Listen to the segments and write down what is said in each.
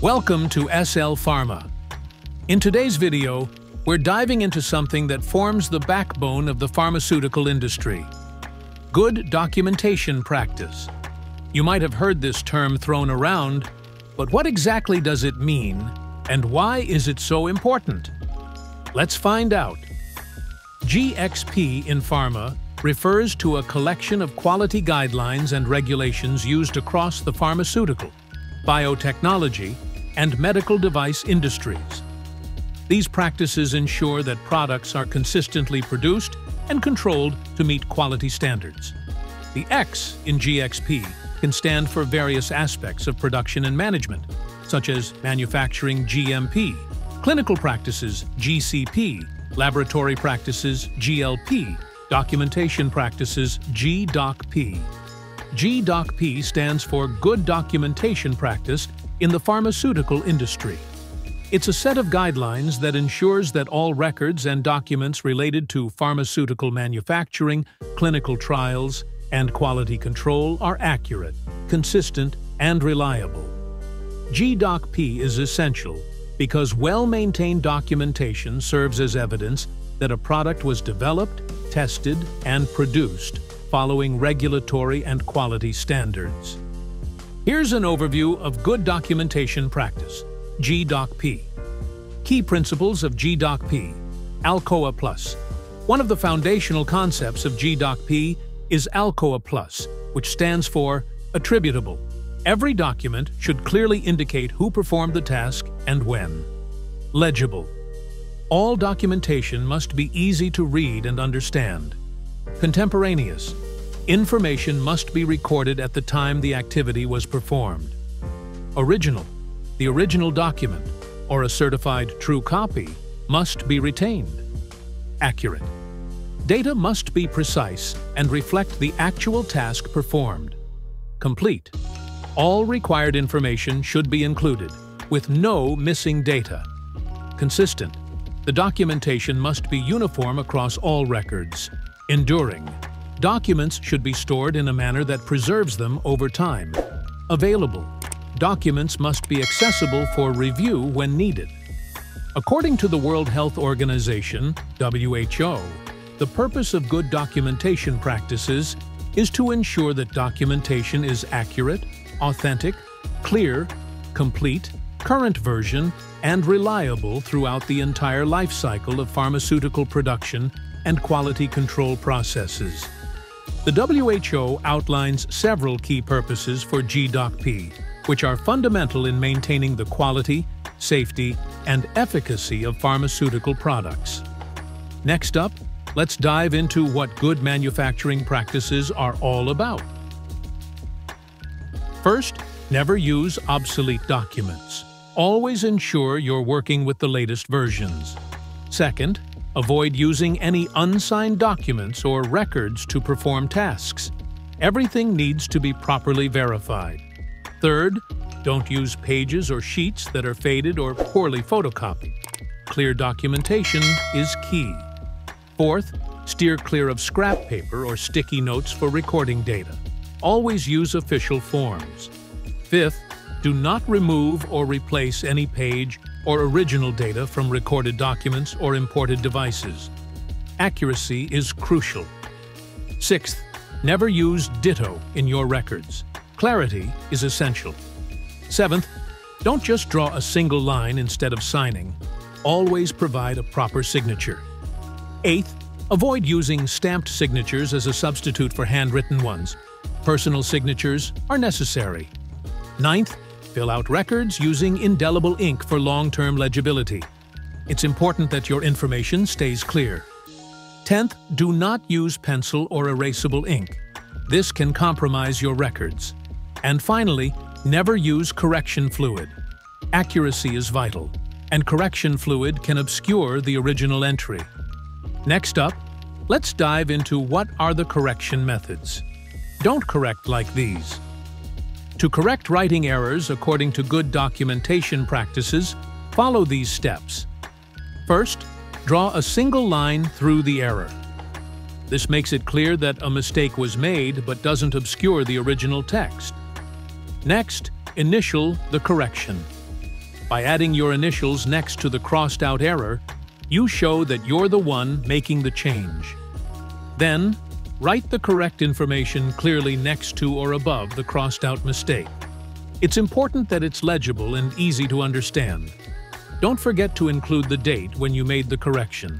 Welcome to SL Pharma. In today's video, we're diving into something that forms the backbone of the pharmaceutical industry: good documentation practice. You might have heard this term thrown around, but what exactly does it mean, and why is it so important? Let's find out. GXP in pharma refers to a collection of quality guidelines and regulations used across the pharmaceutical, biotechnology, and medical device industries. These practices ensure that products are consistently produced and controlled to meet quality standards. The X in GXP can stand for various aspects of production and management, such as manufacturing GMP, clinical practices GCP, laboratory practices GLP, documentation practices GDocP. GDocP stands for Good Documentation Practice in the pharmaceutical industry. It's a set of guidelines that ensures that all records and documents related to pharmaceutical manufacturing, clinical trials, and quality control are accurate, consistent, and reliable. GDocP is essential because well-maintained documentation serves as evidence that a product was developed, tested, and produced following regulatory and quality standards. Here's an overview of good documentation practice, GDocP. Key principles of GDocP. Alcoa Plus. One of the foundational concepts of GDocP is Alcoa Plus, which stands for attributable. Every document should clearly indicate who performed the task and when. Legible. All documentation must be easy to read and understand. Contemporaneous. Information must be recorded at the time the activity was performed. Original. The original document, or a certified true copy, must be retained. Accurate. Data must be precise and reflect the actual task performed. Complete. All required information should be included, with no missing data. Consistent. The documentation must be uniform across all records. Enduring. Documents should be stored in a manner that preserves them over time. Available. Documents must be accessible for review when needed. According to the World Health Organization, WHO, the purpose of good documentation practices is to ensure that documentation is accurate, authentic, clear, complete, current version, and reliable throughout the entire life cycle of pharmaceutical production and quality control processes. The WHO outlines several key purposes for GDocP, which are fundamental in maintaining the quality, safety, and efficacy of pharmaceutical products. Next up, let's dive into what good manufacturing practices are all about. First, never use obsolete documents. Always ensure you're working with the latest versions. Second, avoid using any unsigned documents or records to perform tasks. Everything needs to be properly verified. Third, don't use pages or sheets that are faded or poorly photocopied. Clear documentation is key. Fourth, steer clear of scrap paper or sticky notes for recording data. Always use official forms. Fifth, do not remove or replace any page or original data from recorded documents or imported devices. Accuracy is crucial. Sixth, never use ditto in your records. Clarity is essential. Seventh, don't just draw a single line instead of signing. Always provide a proper signature. Eighth, avoid using stamped signatures as a substitute for handwritten ones. Personal signatures are necessary. Ninth, fill out records using indelible ink for long-term legibility. It's important that your information stays clear. 10th, do not use pencil or erasable ink. This can compromise your records. And finally, never use correction fluid. Accuracy is vital, and correction fluid can obscure the original entry. Next up, let's dive into what are the correction methods. Don't correct like these. To correct writing errors according to good documentation practices, follow these steps. First, draw a single line through the error. This makes it clear that a mistake was made but doesn't obscure the original text. Next, initial the correction. By adding your initials next to the crossed-out error, you show that you're the one making the change. Then, write the correct information clearly next to or above the crossed-out mistake. It's important that it's legible and easy to understand. Don't forget to include the date when you made the correction.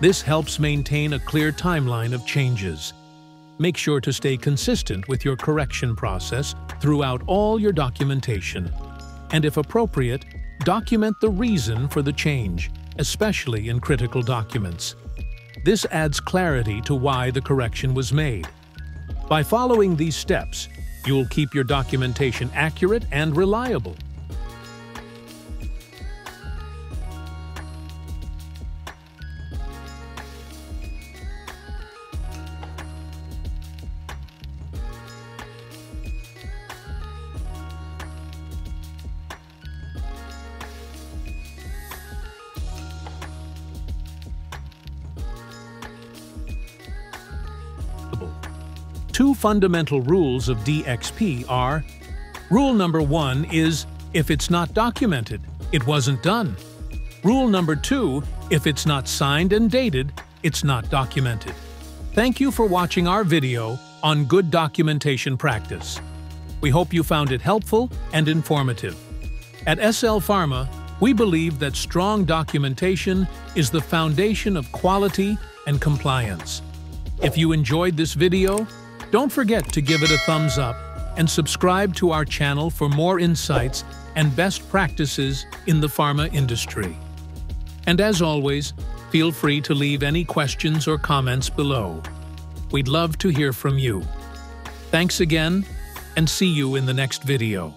This helps maintain a clear timeline of changes. Make sure to stay consistent with your correction process throughout all your documentation. And if appropriate, document the reason for the change, especially in critical documents. This adds clarity to why the correction was made. By following these steps, you'll keep your documentation accurate and reliable. Two fundamental rules of GDocP are: Rule number 1 is, if it's not documented, it wasn't done. Rule number 2, if it's not signed and dated, it's not documented. Thank you for watching our video on good documentation practice. We hope you found it helpful and informative. At SL Pharma, we believe that strong documentation is the foundation of quality and compliance. If you enjoyed this video, don't forget to give it a thumbs up and subscribe to our channel for more insights and best practices in the pharma industry. And as always, feel free to leave any questions or comments below. We'd love to hear from you. Thanks again, and see you in the next video.